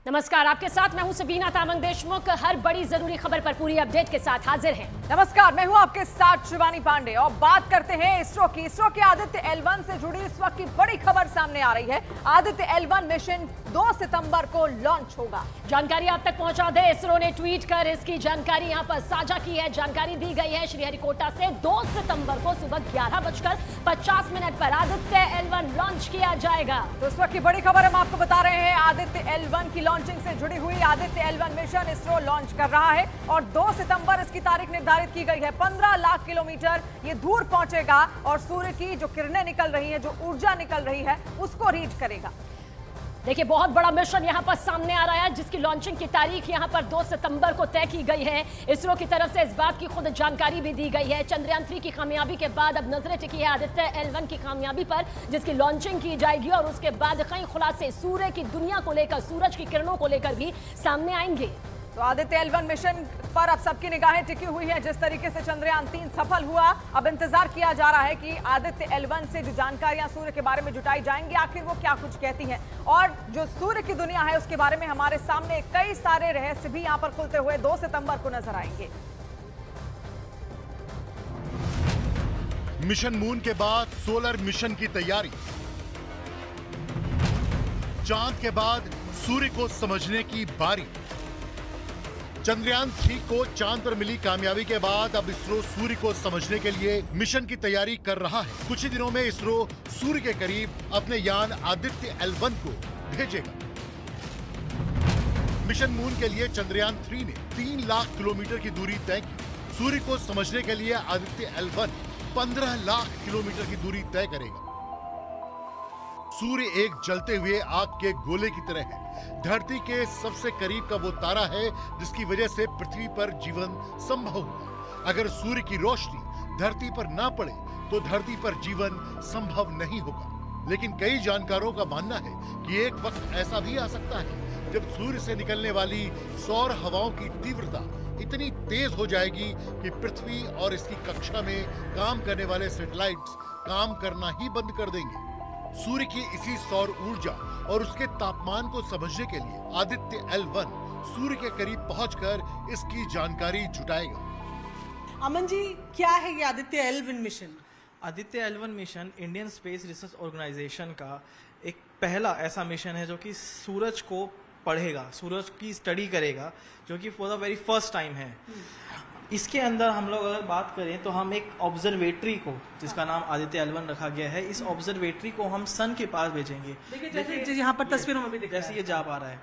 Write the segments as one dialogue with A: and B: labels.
A: नमस्कार, आपके साथ मैं हूं सबीना तामंग देशमुख। हर बड़ी जरूरी खबर पर पूरी अपडेट के साथ हाजिर हैं।
B: नमस्कार, मैं हूं आपके साथ शिवानी पांडे और बात करते हैं इसरो की। इसरो के आदित्य L1 से जुड़ी इस वक्त की बड़ी खबर सामने आ रही है। आदित्य L1 मिशन 2 सितंबर को लॉन्च होगा।
A: जानकारी आप तक पहुंचा दे, इसरो ने ट्वीट कर इसकी जानकारी यहां पर साझा की है। जानकारी दी गई है श्रीहरिकोटा से 2 सितंबर को सुबह 11:50 पर आदित्य L1 लॉन्च किया जाएगा।
B: तो इस वक्त की बड़ी खबर हम आपको बता रहे हैं। आदित्य L1 की लॉन्चिंग से जुड़ी हुई Aditya L1 mission ISRO launch कर रहा है और 2 सितंबर इसकी तारीख निर्धारित की गई है। 15 लाख किलोमीटर ये दूर पहुंचेगा और सूर्य की जो किरणें निकल रही हैं, जो ऊर्जा निकल रही है, उसको रीच करेगा।
A: देखिए, बहुत बड़ा मिशन यहां पर सामने आ रहा है, जिसकी लॉन्चिंग की तारीख यहां पर 2 सितंबर को तय की गई है। इसरो की तरफ से इस बात की खुद जानकारी भी दी गई है। चंद्रयान 3 की कामयाबी के बाद अब नजरें टिकी है आदित्य L1 की कामयाबी पर, जिसकी लॉन्चिंग की जाएगी और उसके बाद कई खुलासे सूर्य की दुनिया को लेकर, सूरज की किरणों को लेकर भी सामने आएंगे।
B: तो आदित्य L1 मिशन पर अब सबकी निगाहें टिकी हुई हैं। जिस तरीके से चंद्रयान 3 सफल हुआ, अब इंतजार किया जा रहा है कि आदित्य L1 से जो जानकारियां सूर्य के बारे में जुटाई जाएंगी, आखिर वो क्या कुछ कहती हैं। और जो सूर्य की दुनिया है उसके बारे में हमारे सामने कई सारे रहस्य भी यहां पर खुलते हुए 2 सितंबर को नजर आएंगे।
C: मिशन मून के बाद सोलर मिशन की तैयारी, चांद के बाद सूर्य को समझने की बारी। चंद्रयान 3 को चांद पर मिली कामयाबी के बाद अब इसरो सूर्य को समझने के लिए मिशन की तैयारी कर रहा है। कुछ ही दिनों में इसरो सूर्य के करीब अपने यान आदित्य L1 को भेजेगा। मिशन मून के लिए चंद्रयान 3 ने 3 लाख किलोमीटर की दूरी तय की। सूर्य को समझने के लिए आदित्य L1 15 लाख किलोमीटर की दूरी तय करेगा। सूर्य एक जलते हुए आग के गोले की तरह है। धरती के सबसे करीब का वो तारा है जिसकी वजह से पृथ्वी पर जीवन संभव हुआ। अगर सूर्य की रोशनी धरती पर ना पड़े तो धरती पर जीवन संभव नहीं होगा। लेकिन कई जानकारों का मानना है कि एक वक्त ऐसा भी आ सकता है जब सूर्य से निकलने वाली सौर हवाओं की तीव्रता इतनी तेज हो जाएगी कि पृथ्वी और इसकी कक्षा में काम करने वाले सैटेलाइट्स काम करना ही बंद कर देंगे। सूर्य की इसी सौर ऊर्जा और उसके तापमान को समझने के लिए आदित्य L1 सूर्य के करीब पहुंचकर इसकी जानकारी जुटाएगा।
D: अमन जी, क्या है ये Aditya L1 mission?
E: Aditya L1 mission Indian Space Research Organisation का एक पहला ऐसा मिशन है जो कि सूरज को पढ़ेगा, सूरज की स्टडी करेगा, जो कि for the very first time है। इसके अंदर हम लोग अगर बात करें तो हम एक ऑब्जर्वेटरी को, जिसका नाम आदित्य L1 रखा गया है, इस ऑब्जर्वेटरी को हम सन के पास भेजेंगे।
D: देखिए यहाँ पर तस्वीरों में भी दिख रहा है।
E: जैसे ये जा पा रहा है।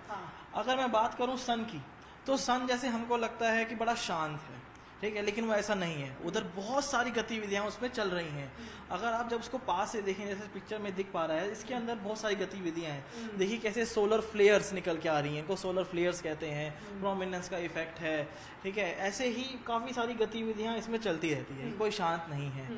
E: अगर मैं बात करूं सन की, तो सन जैसे हमको लगता है कि बड़ा शांत है, ठीक है, लेकिन वो ऐसा नहीं है। उधर बहुत सारी गतिविधियां उसमें चल रही हैं। अगर आप जब उसको पास से देखें, जैसे पिक्चर में दिख पा रहा है, इसके अंदर बहुत सारी गतिविधियां हैं। देखिए कैसे सोलर फ्लेयर्स निकल के आ रही हैं, इनको सोलर फ्लेयर्स कहते हैं। प्रोमिनेंस का इफेक्ट है, ठीक है। ऐसे ही काफ़ी सारी गतिविधियां इसमें चलती रहती है, कोई शांत नहीं है,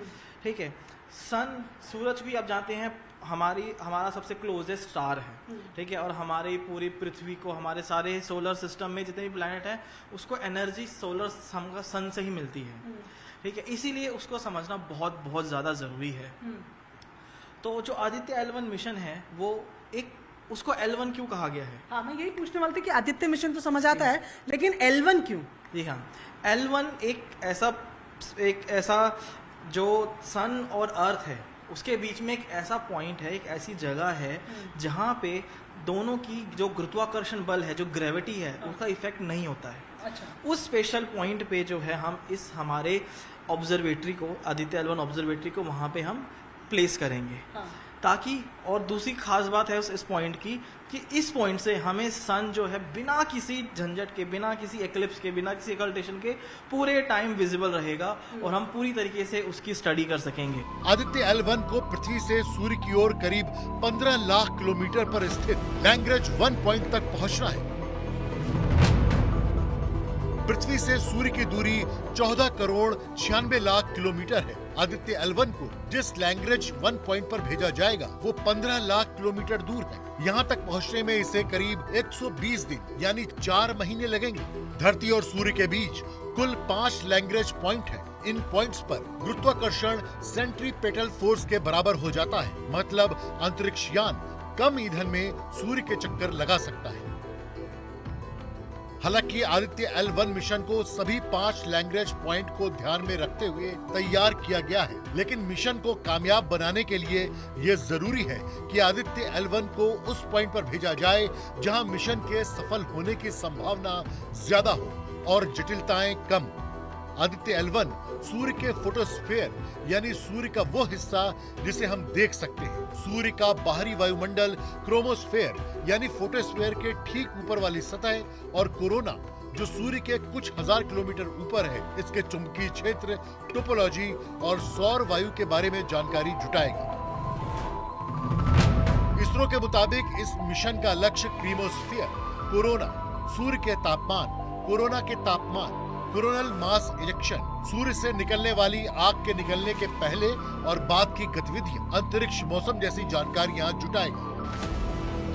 E: ठीक है। सन, सूरज भी आप जानते हैं हमारा सबसे क्लोजेस्ट स्टार है, ठीक है। और हमारी पूरी पृथ्वी को, हमारे सारे सोलर सिस्टम में जितने भी प्लैनेट हैं, उसको एनर्जी सोलर सन से ही मिलती है, ठीक है। इसीलिए उसको समझना बहुत बहुत ज़्यादा ज़रूरी है। तो जो आदित्य L1 मिशन है वो उसको L1 क्यों कहा गया है?
D: हाँ, मैं यही पूछने वाली थी कि आदित्य मिशन तो समझ आता है, लेकिन L1 क्यों?
E: जी हाँ, L1 एक ऐसा जो सन और अर्थ है उसके बीच में एक ऐसा पॉइंट है, एक ऐसी जगह है जहाँ पे दोनों की जो गुरुत्वाकर्षण बल है, जो ग्रेविटी है, उसका इफेक्ट नहीं होता है। अच्छा। उस स्पेशल पॉइंट पे जो है हम इस हमारे ऑब्जर्वेटरी को, आदित्य L1 ऑब्जर्वेटरी को वहाँ पे हम प्लेस करेंगे। हाँ। ताकि, और दूसरी खास बात है इस पॉइंट की कि इस पॉइंट से हमें सन जो है बिना किसी झंझट के, बिना किसी एक्लिप्स के, बिना किसी एकल्टेशन के पूरे टाइम विजिबल रहेगा और हम पूरी तरीके से उसकी स्टडी कर सकेंगे।
C: आदित्य L1 को पृथ्वी से सूर्य की ओर करीब 15 लाख किलोमीटर पर स्थित लैग्रेंज 1 पॉइंट तक पहुंचना है। पृथ्वी से सूर्य की दूरी 14 करोड़ 96 लाख किलोमीटर है। आदित्य L1 को जिस लैग्रेंज 1 पॉइंट पर भेजा जाएगा वो 15 लाख किलोमीटर दूर है। यहाँ तक पहुँचने में इसे करीब 120 दिन यानी 4 महीने लगेंगे। धरती और सूर्य के बीच कुल 5 लैग्रेंज पॉइंट है। इन पॉइंट्स पर गुरुत्वाकर्षण सेंट्रीपेटल फोर्स के बराबर हो जाता है, मतलब अंतरिक्ष यान कम ईंधन में सूर्य के चक्कर लगा सकता है। हालांकि आदित्य L1 मिशन को सभी 5 लैग्रेंज पॉइंट को ध्यान में रखते हुए तैयार किया गया है, लेकिन मिशन को कामयाब बनाने के लिए ये जरूरी है कि आदित्य L1 को उस पॉइंट पर भेजा जाए जहां मिशन के सफल होने की संभावना ज्यादा हो और जटिलताएं कम। आदित्य L1 सूर्य के फोटोस्फीयर यानी सूर्य का वो हिस्सा जिसे हम देख सकते हैं, सूर्य का बाहरी वायुमंडल क्रोमोस्फीयर यानी फोटोस्फीयर के ठीक ऊपर वाली सतह और कोरोना जो सूर्य के कुछ हजार किलोमीटर ऊपर है, इसके चुंबकीय क्षेत्र, टोपोलॉजी और सौर वायु के बारे में जानकारी जुटाएगा। इसरो के मुताबिक इस मिशन का लक्ष्य क्रीमोस्फीयर, कोरोना, सूर्य के तापमान, कोरोना के तापमान, कोरोनल मास इजेक्शन, सूर्य से निकलने वाली आग के निकलने के पहले और बाद की गतिविधियां, अंतरिक्ष मौसम जैसी जानकारियां जुटाएगा।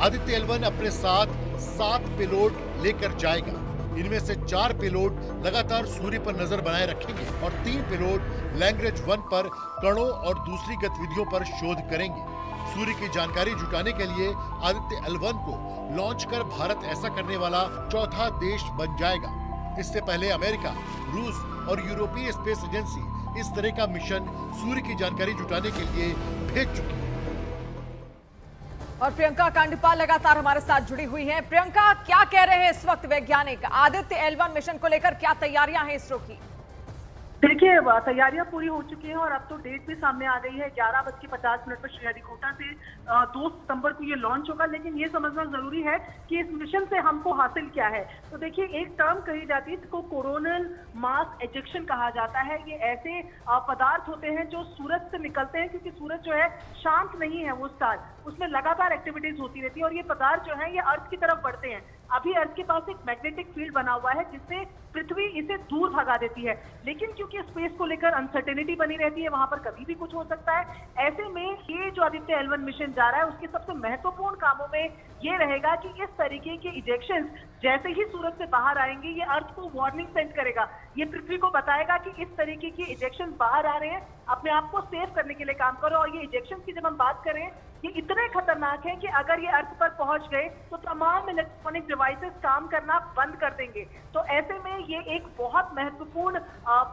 C: आदित्य L1 अपने साथ 7 पेलोड लेकर जाएगा। इनमें से 4 पेलोड लगातार सूर्य पर नजर बनाए रखेंगे और 3 पेलोड लैग्रेंज 1 पर कणों और दूसरी गतिविधियों पर शोध करेंगे। सूर्य की जानकारी जुटाने के लिए आदित्य L1 को लॉन्च कर भारत ऐसा करने वाला चौथा देश बन जाएगा। इससे पहले अमेरिका, रूस और यूरोपीय स्पेस एजेंसी इस तरह का मिशन सूर्य की जानकारी जुटाने के लिए भेज चुकी है।
B: और प्रियंका कांडपाल लगातार हमारे साथ जुड़ी हुई हैं। प्रियंका, क्या कह रहे हैं इस वक्त वैज्ञानिक? आदित्य L1 मिशन को लेकर क्या तैयारियां हैं इसरो की?
D: देखिए, तैयारियां पूरी हो चुकी हैं और अब तो डेट भी सामने आ गई है। 11:50 पर श्रीहरिकोटा से 2 सितंबर को ये लॉन्च होगा। लेकिन ये समझना जरूरी है कि इस मिशन से हमको हासिल क्या है। तो देखिए, एक टर्म कही जाती है जिसको कोरोनल मास इजेक्शन कहा जाता है। ये ऐसे पदार्थ होते हैं जो सूरज से निकलते हैं, क्योंकि सूरज जो है शांत नहीं है, वो स्टार, उसमें लगातार एक्टिविटीज होती रहती है और ये पदार्थ जो है ये अर्थ की तरफ बढ़ते हैं। अभी अर्थ के पास एक मैग्नेटिक फील्ड बना हुआ है जिससे पृथ्वी इसे दूर भगा देती है, लेकिन क्योंकि स्पेस को लेकर अनसर्टेनिटी बनी रहती है, वहां पर कभी भी कुछ हो सकता है। ऐसे में ये जो आदित्य L1 मिशन जा रहा है उसके सबसे महत्वपूर्ण कामों में ये रहेगा कि इस तरीके के इजेक्शंस जैसे ही सूरज से बाहर आएंगे ये अर्थ को वार्निंग सेंड करेगा। ये पृथ्वी को बताएगा कि इस तरीके के इजेक्शन बाहर आ रहे हैं, अपने आप को सेव करने के लिए काम करो। और ये इजेक्शन की जब हम बात करें, ये इतने खतरनाक हैं कि अगर ये अर्थ पर पहुंच गए तो तमाम इलेक्ट्रॉनिक डिवाइसेस काम करना बंद कर देंगे। तो ऐसे में ये एक बहुत महत्वपूर्ण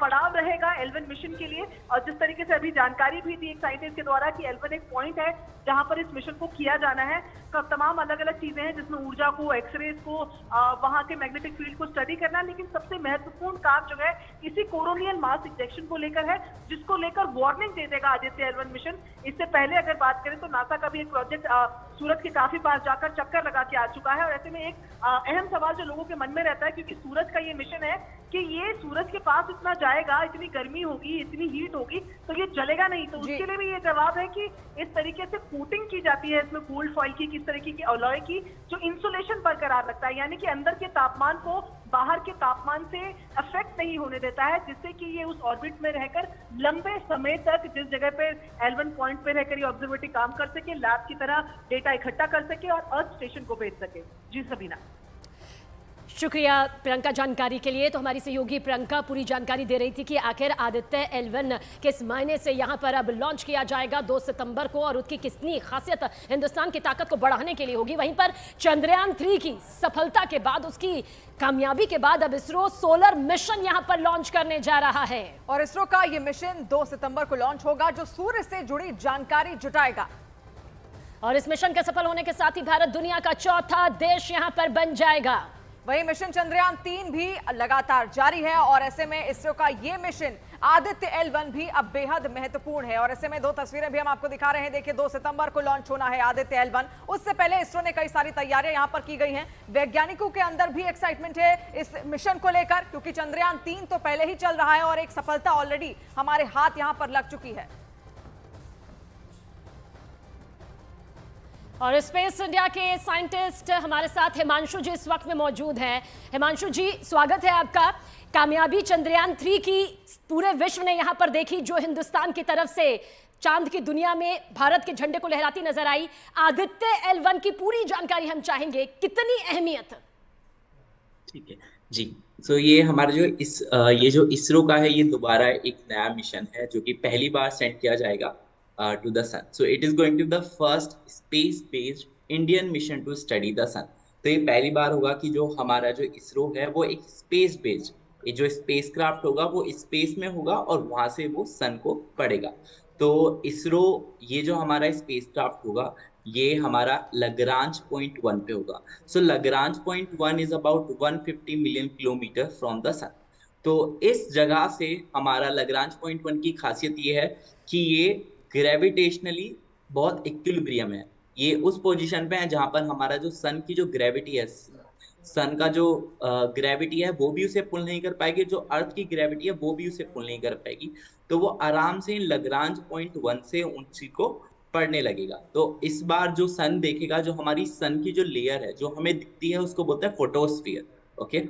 D: पड़ाव रहेगा L1 मिशन के लिए। और जिस तरीके से अभी जानकारी भी दी एक साइंटिस्ट के द्वारा कि L1 एक पॉइंट है जहां पर इस मिशन को किया जाना है। तमाम अलग अलग चीजें हैं जिसमें ऊर्जा को, एक्सरेज को, वहां के मैग्नेटिक फील्ड को स्टडी करना, लेकिन सबसे महत्वपूर्ण काम जो है इसी कोरोनियल मास इजेक्शन को लेकर है, जिसको लेकर वार्निंग दे देगा आदित्य L1 मिशन। इससे पहले अगर बात करें तो नासा का भी एक प्रोजेक्ट सूरज के काफी पास जाकर चक्कर लगा के आ चुका है। और ऐसे में एक अहम सवाल जो लोगों के मन में रहता है, क्योंकि सूरज का ये मिशन है कि ये सूरज के पास इतना जाएगा, इतनी गर्मी होगी, इतनी हीट होगी, तो ये जलेगा नहीं। तो उसके लिए भी ये जवाब है कि इस तरीके से कोटिंग की जाती है इसमें गोल्ड फॉइल की, किस तरीके की अलॉय की, जो इंसुलेशन बरकरार रखता है, यानी कि अंदर के तापमान को बाहर के तापमान से अफेक्ट नहीं होने देता है, जिससे कि ये उस ऑर्बिट में रहकर लंबे समय तक जिस जगह पे L1 पॉइंट पे रहकर ये ऑब्जर्वेटरी काम कर सके, लैब की तरह डेटा इकट्ठा कर सके और अर्थ स्टेशन को भेज सके। जी सबीना।
A: शुक्रिया प्रियंका जानकारी के लिए। तो हमारी सहयोगी प्रियंका पूरी जानकारी दे रही थी कि आखिर आदित्य L1 किस मायने से यहां पर अब लॉन्च किया जाएगा 2 सितंबर को और उसकी कितनी खासियत हिंदुस्तान की ताकत को बढ़ाने के लिए होगी। वहीं पर चंद्रयान 3 की सफलता के बाद, उसकी कामयाबी के बाद अब इसरो सोलर मिशन यहां पर लॉन्च करने जा रहा है।
B: और इसरो का यह मिशन 2 सितंबर को लॉन्च होगा जो सूर्य से जुड़ी जानकारी जुटाएगा।
A: और इस मिशन के सफल होने के साथ ही भारत दुनिया का चौथा देश यहां पर बन जाएगा।
B: वही मिशन चंद्रयान 3 भी लगातार जारी है और ऐसे में इसरो का ये मिशन आदित्य L1 भी अब बेहद महत्वपूर्ण है। और ऐसे में 2 तस्वीरें भी हम आपको दिखा रहे हैं। देखिए, 2 सितंबर को लॉन्च होना है आदित्य L1। उससे पहले इसरो ने कई सारी तैयारियां यहां पर की गई हैं। वैज्ञानिकों के अंदर भी एक्साइटमेंट है इस मिशन को लेकर, क्योंकि चंद्रयान 3 तो पहले ही चल रहा है और एक सफलता ऑलरेडी हमारे हाथ यहां पर लग चुकी है।
A: और स्पेस इंडिया के साइंटिस्ट हमारे साथ हिमांशु जी इस वक्त में मौजूद हैं। हिमांशु जी, स्वागत है आपका। कामयाबी चंद्रयान 3 की पूरे विश्व ने यहां पर देखी, जो हिंदुस्तान की तरफ से चांद की दुनिया में भारत के झंडे को लहराती नजर आई। आदित्य L1 की पूरी जानकारी हम चाहेंगे, कितनी अहमियत?
F: ठीक है जी। तो ये हमारा ये जो इसरो का है, ये दोबारा एक नया मिशन है जो कि पहली बार सेंड किया जाएगा to the sun. So it is going to be the first space-based Indian mission to study the sun. तो ये पहली बार होगा कि जो हमारा जो इसरो है वो एक स्पेस बेस्ड, ये जो स्पेस क्राफ्ट होगा वो स्पेस में होगा और वहां से वो सन को पड़ेगा। तो इसरो, ये जो हमारा स्पेस क्राफ्ट होगा ये हमारा लग्रांज पॉइंट 1 पे होगा। So Lagrange point 1 is about 150 million kilometre from the sun. तो इस जगह से हमारा लग्रांज पॉइंट 1 की खासियत ये है कि ये ग्रेविटेशनली बहुत इक्विलिब्रियम है। ये उस पोजीशन पे है जहां पर हमारा जो सन की जो ग्रेविटी है, सन का जो ग्रेविटी है वो भी उसे पुल नहीं कर पाएगी, जो अर्थ की ग्रेविटी है वो भी उसे पुल नहीं कर पाएगी। तो वो आराम से लग्रांज पॉइंट 1 से उसी को पढ़ने लगेगा। तो इस बार जो सन देखेगा, जो हमारी सन की जो लेयर है जो हमें दिखती है उसको बोलते हैं फोटोस्फीयर। ओके,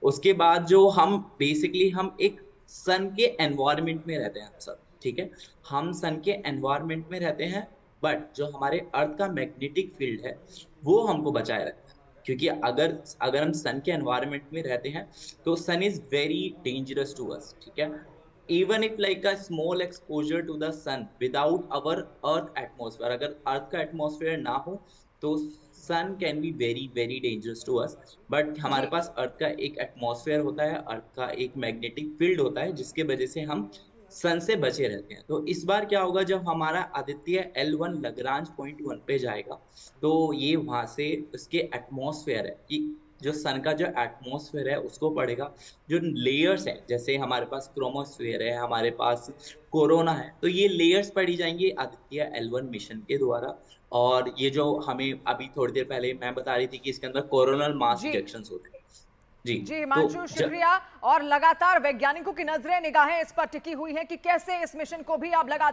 F: उसके बाद जो हम बेसिकली हम एक सन के एनवायरनमेंट में रहते हैं हम सब, ठीक है, हम सन के एनवायरनमेंट में रहते हैं, बट जो हमारे अर्थ का मैग्नेटिक फील्ड है वो हमको बचाए रखता है। क्योंकि अगर हम सन के एनवायरनमेंट में रहते हैं तो sun is very dangerous to us, ठीक है। Even if like a small exposure to the sun without our earth atmosphere, अगर अर्थ का एटमॉस्फेयर ना हो तो sun can be very very dangerous to us. But हमारे पास अर्थ का एक एटमॉस्फेयर होता है, अर्थ का एक मैग्नेटिक फील्ड होता है जिसके वजह से हम सन से बचे रहते हैं। तो इस बार क्या होगा, जब हमारा आदित्य L1 लग्रांज पॉइंट 1 पे जाएगा तो ये वहां से उसके एटमॉस्फेयर है कि जो सन का जो एटमॉस्फेयर है उसको पड़ेगा, जो लेयर्स है, जैसे हमारे पास क्रोमोस्फेयर है, हमारे पास कोरोना है, तो ये लेयर्स पड़ी जाएंगी आदित्य L1 मिशन के द्वारा। और ये जो हमें अभी थोड़ी देर पहले मैं बता रही थी कि इसके अंदर कोरोनल मास इजेक्शंस होते हैं। जी
B: हिमांशु, शुक्रिया। और लगातार वैज्ञानिकों की नजरें निगाहें इस पर टिकी हुई हैं कि कैसे इस मिशन को भी अब लगातार